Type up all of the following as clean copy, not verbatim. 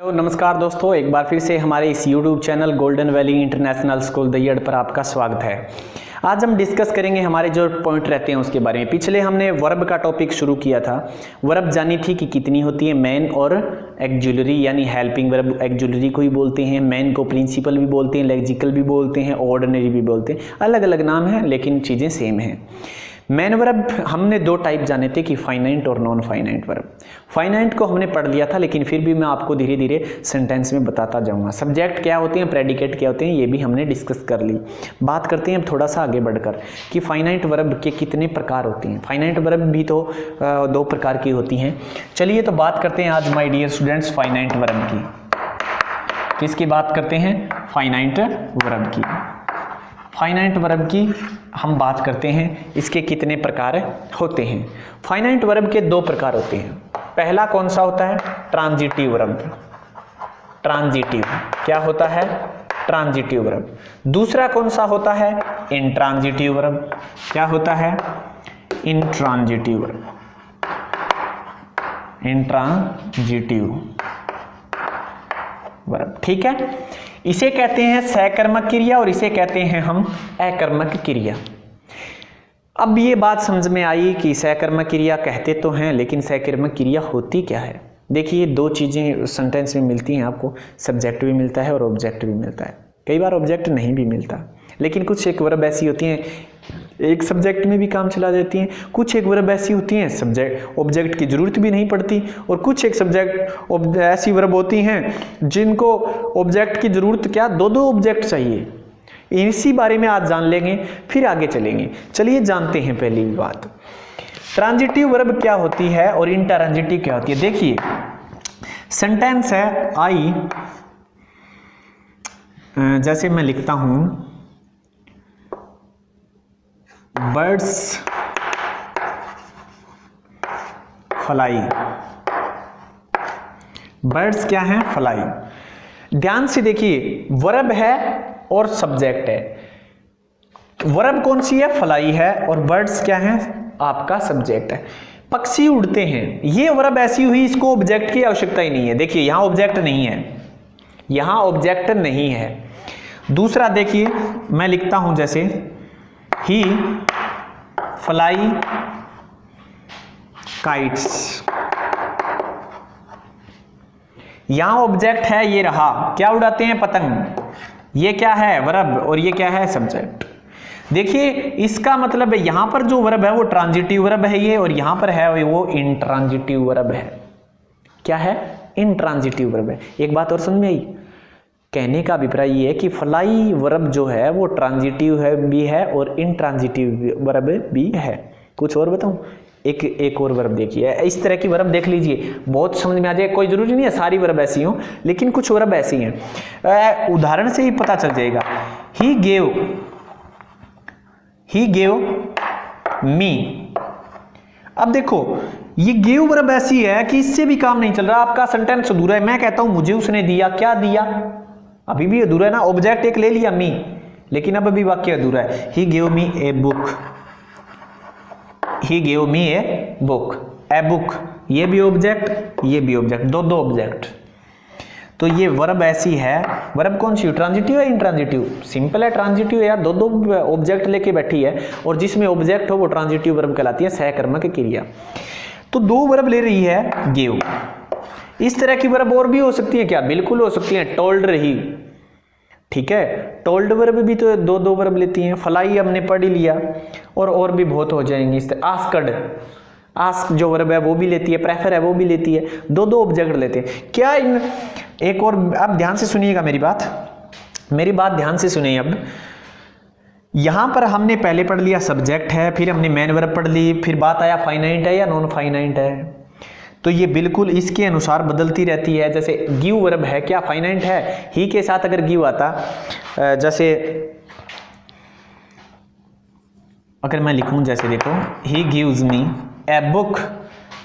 नमस्कार दोस्तों, एक बार फिर से हमारे इस YouTube channel golden valley international school Dahiyad पर आपका स्वागत है। आज हम डिस्कस करेंगे हमारे जो पॉइंट रहते हैं उसके बारे में। पिछले हमने वर्ब का टॉपिक शुरू किया था। वर्ब जानी थी कि कितनी होती है, मेन और एक्जुलरी यानी हेल्पिंग वर्ब एक्जुलरी को ही बोलते हैं, मेन को प्रिंसिपल भी बोलते हैं, लेक्सिकल भी बोलते हैं, ऑर्डिनरी भी बोलते हैं। अलग अलग नाम है लेकिन चीज़ें सेम हैं। मेन वर्ब हमने दो टाइप जाने थे कि फाइनाइट और नॉन फाइनाइट वर्ब। फाइनाइट को हमने पढ़ लिया था लेकिन फिर भी मैं आपको धीरे धीरे सेंटेंस में बताता जाऊंगा। सब्जेक्ट क्या होते हैं, प्रेडिकेट क्या होते हैं, ये भी हमने डिस्कस कर ली। बात करते हैं अब थोड़ा सा आगे बढ़कर कि फाइनाइट वर्ब के कितने प्रकार होते हैं। फाइनाइट वर्ब भी तो दो प्रकार की होती हैं। चलिए तो बात करते हैं आज my dear students finite verb की। किसकी बात करते हैं? फाइनाइट वर्ब की। फाइनाइट वर्ब की हम बात करते हैं, इसके कितने प्रकार होते हैं। फाइनाइट वर्ब के दो प्रकार होते हैं। पहला कौन सा होता है? Transitive verb. ट्रांजिटिव क्या होता है? Transitive verb. दूसरा कौन सा होता है? Intransitive verb. क्या होता है? Intransitive verb. इंट्रांजिटिव वर्ब, ठीक है। इसे कहते हैं सहकर्मक क्रिया और इसे कहते हैं हम अकर्मक क्रिया। अब ये बात समझ में आई कि सहकर्मक क्रिया कहते तो हैं लेकिन सहकर्मक क्रिया होती क्या है। देखिए दो चीज़ें सेंटेंस में मिलती हैं आपको, सब्जेक्ट भी मिलता है और ऑब्जेक्ट भी मिलता है। कई बार ऑब्जेक्ट नहीं भी मिलता, लेकिन कुछ एक वर्ब ऐसी होती हैं एक सब्जेक्ट में भी काम चला देती हैं। कुछ एक वर्ब ऐसी होती हैं सब्जेक्ट ऑब्जेक्ट की जरूरत भी नहीं पड़ती, और कुछ एक सब्जेक्ट ऐसी वर्ब होती हैं जिनको ऑब्जेक्ट की जरूरत क्या, दो दो ऑब्जेक्ट चाहिए। इसी बारे में आज जान लेंगे, फिर आगे चलेंगे। चलिए जानते हैं पहली बात, ट्रांजिटिव वर्ब क्या होती है और इंट्रांजिटिव क्या होती है। देखिए सेंटेंस है आई, जैसे मैं लिखता हूं बर्ड्स फ्लाई। बर्ड्स क्या हैं? फ्लाई। ध्यान से देखिए, वर्ब है और सब्जेक्ट है। वर्ब कौन सी है? फ्लाई है, और बर्ड्स क्या है? आपका सब्जेक्ट है। पक्षी उड़ते हैं, ये वर्ब ऐसी हुई इसको ऑब्जेक्ट की आवश्यकता ही नहीं है। देखिए यहां ऑब्जेक्ट नहीं है, यहां ऑब्जेक्ट नहीं है। दूसरा देखिए मैं लिखता हूं जैसे ही फ्लाई काइट्स, यहां ऑब्जेक्ट है, ये रहा, क्या उड़ाते हैं? पतंग। ये क्या है? वर्ब, और ये क्या है? सब्जेक्ट। देखिए इसका मतलब है यहां पर जो वर्ब है वो ट्रांजिटिव वर्ब है ये, और यहां पर है वो इंट्रांजिटिव वर्ब है। क्या है? इंट्रांजिटिव वर्ब है। एक बात और समझ में आई, कहने का अभिप्राय ये है कि फ्लाई वर्ब जो है वो ट्रांजिटिव है भी है और इंट्रांजिटिव वर्ब भी है। कुछ और बताऊं? एक और वर्ब देखिए, इस तरह की वर्ब देख लीजिए, बहुत समझ में आ जाएगा। कोई जरूरी नहीं है सारी वर्ब ऐसी हो, लेकिन कुछ वर्ब ऐसी हैं, उदाहरण से ही पता चल जाएगा। He gave me. अब देखो ये गेव वर्ब ऐसी है कि इससे भी काम नहीं चल रहा, आपका सेंटेंस अधूरा है। मैं कहता हूं मुझे उसने दिया, क्या दिया? अभी भी अधूरा है ना, ऑब्जेक्ट एक ले लिया मी, लेकिन अब अभी वाक्य अधूरा है। He gave me a book. He gave me a book. A book, ये भी ऑब्जेक्ट, ये भी ऑब्जेक्ट, दो दो ऑब्जेक्ट। तो ये वर्ब ऐसी है। वर्ब कौन सी? ट्रांजिटिव है इंट्रांजिटिव? सिंपल है, ट्रांजिटिव है यार, दो दो ऑब्जेक्ट लेके बैठी है, और जिसमें ऑब्जेक्ट हो वो ट्रांजिटिव वर्ब कहलाती है, सहकर्मक क्रिया। तो दो वर्ब ले रही है गेव। इस तरह की वर्ब और भी हो सकती है क्या? बिल्कुल हो सकती है। टोल्ड रही, ठीक है, टोल्ड वर्ब भी तो दो दो वर्ब लेती हैं। फ्लाई हमने पढ़ ही लिया, और भी बहुत हो जाएंगी इस तरह। आस्कड, आस्क जो वर्ब है वो भी लेती है, प्रेफर है वो भी लेती है, दो दो ऑब्जेक्ट लेते हैं। क्या इन एक और, अब ध्यान से सुनिएगा मेरी बात ध्यान से सुनिए। अब यहां पर हमने पहले पढ़ लिया सब्जेक्ट है, फिर हमने मेन वर्ब पढ़ ली, फिर बात आया फाइनाइट है या नॉन फाइनाइट है। तो ये बिल्कुल इसके अनुसार बदलती रहती है। जैसे गिव वर्ब है, क्या फाइनाइट है? ही के साथ अगर गिव आता, जैसे अगर मैं लिखूं जैसे देखो he gives me a book,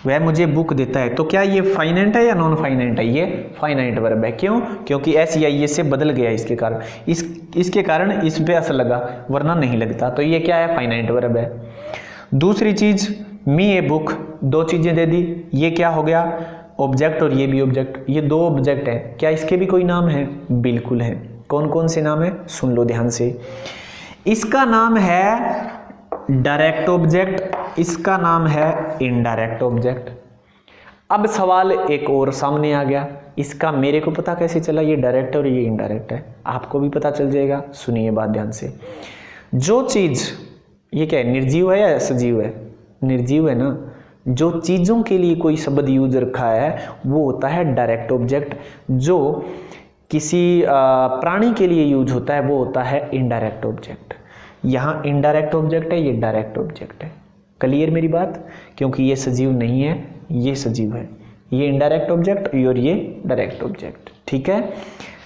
वह मुझे बुक देता है, तो क्या ये फाइनाइट है या नॉन फाइनाइट है? ये फाइनाइट वर्ब है। क्यों? क्योंकि एस या ये से बदल गया इसके कारण, इसके कारण इस पे असर लगा, वरना नहीं लगता। तो ये क्या है? फाइनाइट वर्ब है। दूसरी चीज मी ए बुक, दो चीजें दे दी, ये क्या हो गया? ऑब्जेक्ट और ये भी ऑब्जेक्ट, ये दो ऑब्जेक्ट है। क्या इसके भी कोई नाम है? बिल्कुल है। कौन कौन से नाम है? सुन लो ध्यान से। इसका नाम है डायरेक्ट ऑब्जेक्ट, इसका नाम है इनडायरेक्ट ऑब्जेक्ट। अब सवाल एक और सामने आ गया, इसका मेरे को पता कैसे चला ये डायरेक्ट है और ये इनडायरेक्ट है? आपको भी पता चल जाएगा। सुनिए बात ध्यान से। जो चीज, ये क्या है, निर्जीव है या सजीव है? निर्जीव है ना। जो चीजों के लिए कोई शब्द यूज रखा है वो होता है डायरेक्ट ऑब्जेक्ट, जो किसी प्राणी के लिए यूज होता है वो होता है इनडायरेक्ट ऑब्जेक्ट। यहाँ इनडायरेक्ट ऑब्जेक्ट है, ये डायरेक्ट ऑब्जेक्ट है। क्लियर मेरी बात? क्योंकि ये सजीव नहीं है, ये सजीव है। ये इनडायरेक्ट ऑब्जेक्ट और ये डायरेक्ट ऑब्जेक्ट। ठीक है।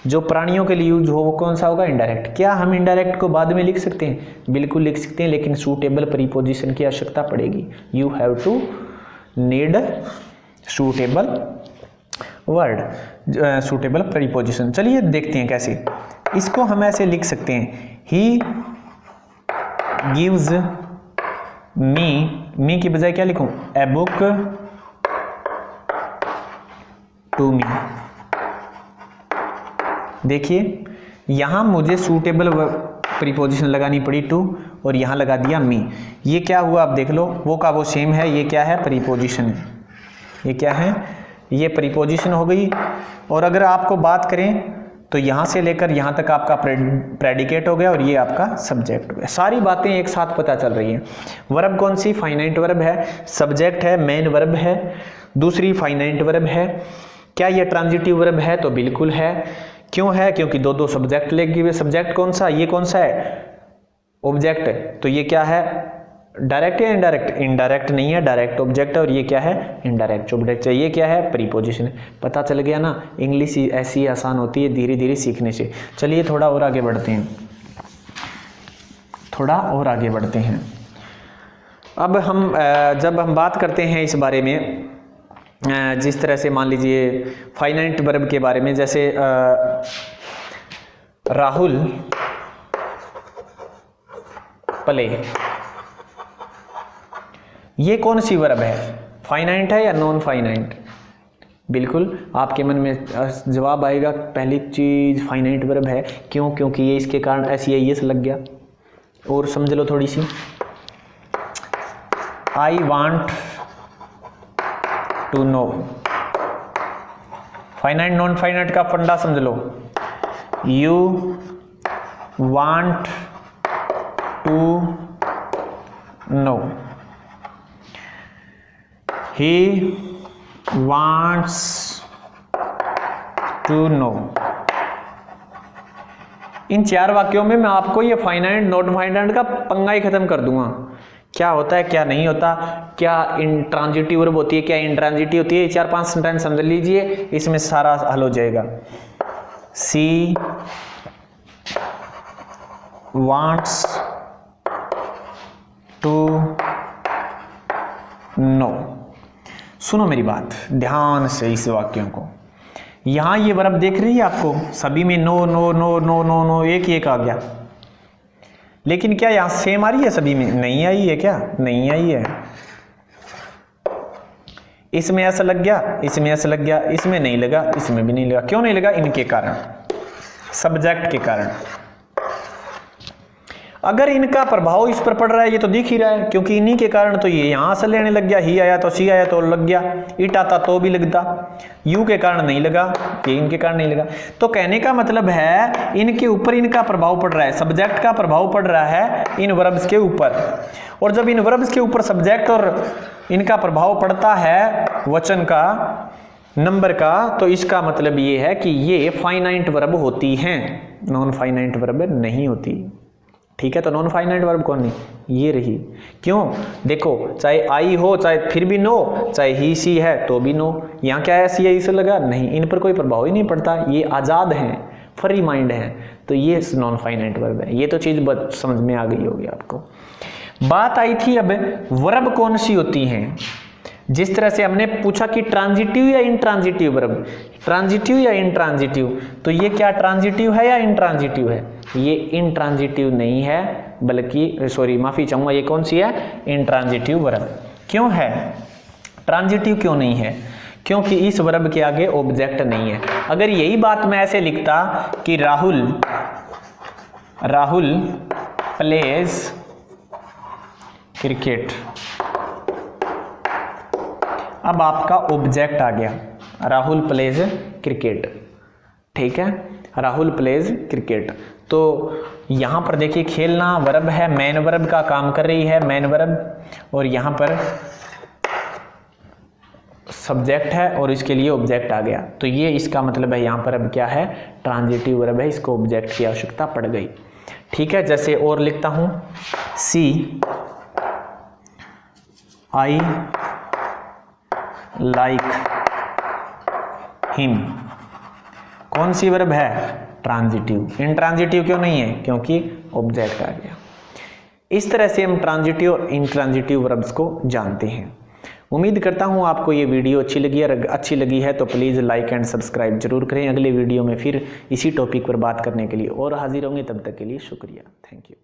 जो प्राणियों के लिए यूज हो वो कौन सा होगा? इनडायरेक्ट। क्या हम इनडायरेक्ट को बाद में लिख सकते हैं? बिल्कुल लिख सकते हैं, लेकिन सूटेबल प्रीपोजिशन की आवश्यकता पड़ेगी। You have to need suitable word, suitable preposition. चलिए देखते हैं कैसे। इसको हम ऐसे लिख सकते हैं, ही गिव्स मी की बजाय क्या लिखूं? A book to me. देखिए यहां मुझे सूटेबल प्रीपोजिशन लगानी पड़ी टू, और यहां लगा दिया मी। ये क्या हुआ? आप देख लो, वो का वो सेम है। ये क्या है? प्रीपोजिशन। ये क्या है? ये प्रीपोजिशन हो गई। और अगर आपको बात करें तो यहां से लेकर यहां तक आपका प्रेडिकेट हो गया और ये आपका सब्जेक्ट हो गया। सारी बातें एक साथ पता चल रही हैं। वर्ब कौन सी? फाइनाइट वर्ब है, सब्जेक्ट है, मेन वर्ब है, दूसरी फाइनाइट वर्ब है। क्या ये ट्रांजिटिव वर्ब है? तो बिल्कुल है। क्यों है? क्योंकि दो दो सब्जेक्ट लेके हुए। सब्जेक्ट कौन सा? ये कौन सा है? ऑब्जेक्ट है। तो ये क्या है? डायरेक्ट या इनडायरेक्ट? इनडायरेक्ट नहीं है, डायरेक्ट ऑब्जेक्ट है। और ये क्या है? इनडायरेक्ट ऑब्जेक्ट है। ये क्या है? प्रीपोजिशन। पता चल गया ना। इंग्लिश ऐसी आसान होती है धीरे धीरे सीखने से। चलिए थोड़ा और आगे बढ़ते हैं, थोड़ा और आगे बढ़ते हैं। अब हम जब हम बात करते हैं इस बारे में, जिस तरह से मान लीजिए फाइनाइट वर्ब के बारे में, जैसे राहुल प्ले, ये कौन सी वर्ब है? फाइनाइट है या नॉन फाइनाइट? बिल्कुल आपके मन में जवाब आएगा पहली चीज फाइनाइट वर्ब है। क्यों? क्योंकि ये इसके कारण SEIS लग गया। और समझ लो थोड़ी सी, I want to know. Finite non finite का फंडा समझ लो। You want to know, he wants to know। इन चार वाक्यों में मैं आपको ये फाइनाइट नॉन फाइनाइट का पंगा ही खत्म कर दूंगा। क्या होता है, क्या नहीं होता, क्या इंट्रांजिटिव वर्ब होती है, क्या इंट्रांजिटिव होती है। 4-5 सेंटेंस समझ लीजिए, इसमें सारा हल हो जाएगा। She wants to know. सुनो मेरी बात ध्यान से इस वाक्यों को। यहां ये वर्ब देख रही है आपको, सभी में no no no no no no एक ही एक आ गया। लेकिन क्या यहां सेम आ रही है? सभी में नहीं आई है। क्या नहीं आई है? इसमें ऐसा लग गया, इसमें ऐसा लग गया, इसमें नहीं लगा, इसमें भी नहीं लगा। क्यों नहीं लगा? इनके कारण, सब्जेक्ट के कारण। अगर इनका प्रभाव इस पर पड़ रहा है ये तो दिख ही रहा है, क्योंकि इन्हीं के कारण तो ये यहां से लेने लग गया। ही आया तो सी आया तो लग गया, इट आता तो भी लगता। यू के कारण नहीं लगा, ये इनके कारण नहीं लगा। तो कहने का मतलब है इनके ऊपर इनका प्रभाव पड़ रहा है, सब्जेक्ट का प्रभाव पड़ रहा है इन वर्ब्स के ऊपर। और जब इन वर्ब्स के ऊपर सब्जेक्ट और इनका प्रभाव पड़ता है वचन का, नंबर का, तो इसका मतलब ये है कि ये फाइनाइट वर्ब होती हैं, नॉन फाइनाइट वर्ब नहीं होती। ठीक है। तो नॉन फाइनाइट वर्ब कौन है? ये रही। क्यों? देखो चाहे आई हो, चाहे फिर भी नो, चाहे ही सी है तो भी नो। यहाँ क्या है? सी इसे लगा नहीं, इन पर कोई प्रभाव ही नहीं पड़ता। ये आज़ाद हैं, फ्री माइंड है, तो ये नॉन फाइनाइट वर्ब है। ये तो चीज़ समझ में आ गई होगी आपको। बात आई थी अब वर्ब कौन सी होती हैं। जिस तरह से हमने पूछा कि ट्रांजिटिव या इंट्रांजिटिव वर्ब, ट्रांजिटिव या इंट्रांजिटिव, तो ये क्या ट्रांजिटिव है या इंट्रांजिटिव है? ये इंट्रांजिटिव नहीं है, बल्कि सॉरी माफी चाहूंगा, ये कौन सी है? Intransitive verb. क्यों है ट्रांजिटिव? क्यों नहीं है? क्योंकि इस वर्ब के आगे ऑब्जेक्ट नहीं है। अगर यही बात मैं ऐसे लिखता कि राहुल प्लेज क्रिकेट, अब आपका ऑब्जेक्ट आ गया राहुल प्लेज क्रिकेट, ठीक है, राहुल प्लेज क्रिकेट। तो यहां पर देखिए खेलना वर्ब है, मेन वर्ब का काम कर रही है मेन वर्ब, और यहां पर सब्जेक्ट है और इसके लिए ऑब्जेक्ट आ गया। तो ये इसका मतलब है यहां पर अब क्या है, ट्रांजिटिव वर्ब है, इसको ऑब्जेक्ट की आवश्यकता पड़ गई। ठीक है, जैसे और लिखता हूं, सी आई लाइक हिम, कौन सी वर्ब है, ट्रांजिटिव। इनट्रांजिटिव क्यों नहीं है, क्योंकि ऑब्जेक्ट आ गया। इस तरह से हम ट्रांजिटिव और इनट्रांजिटिव वर्ब्स को जानते हैं। उम्मीद करता हूं आपको ये वीडियो अच्छी लगी है तो प्लीज़ लाइक एंड सब्सक्राइब जरूर करें। अगले वीडियो में फिर इसी टॉपिक पर बात करने के लिए और हाजिर होंगे, तब तक के लिए शुक्रिया, थैंक यू।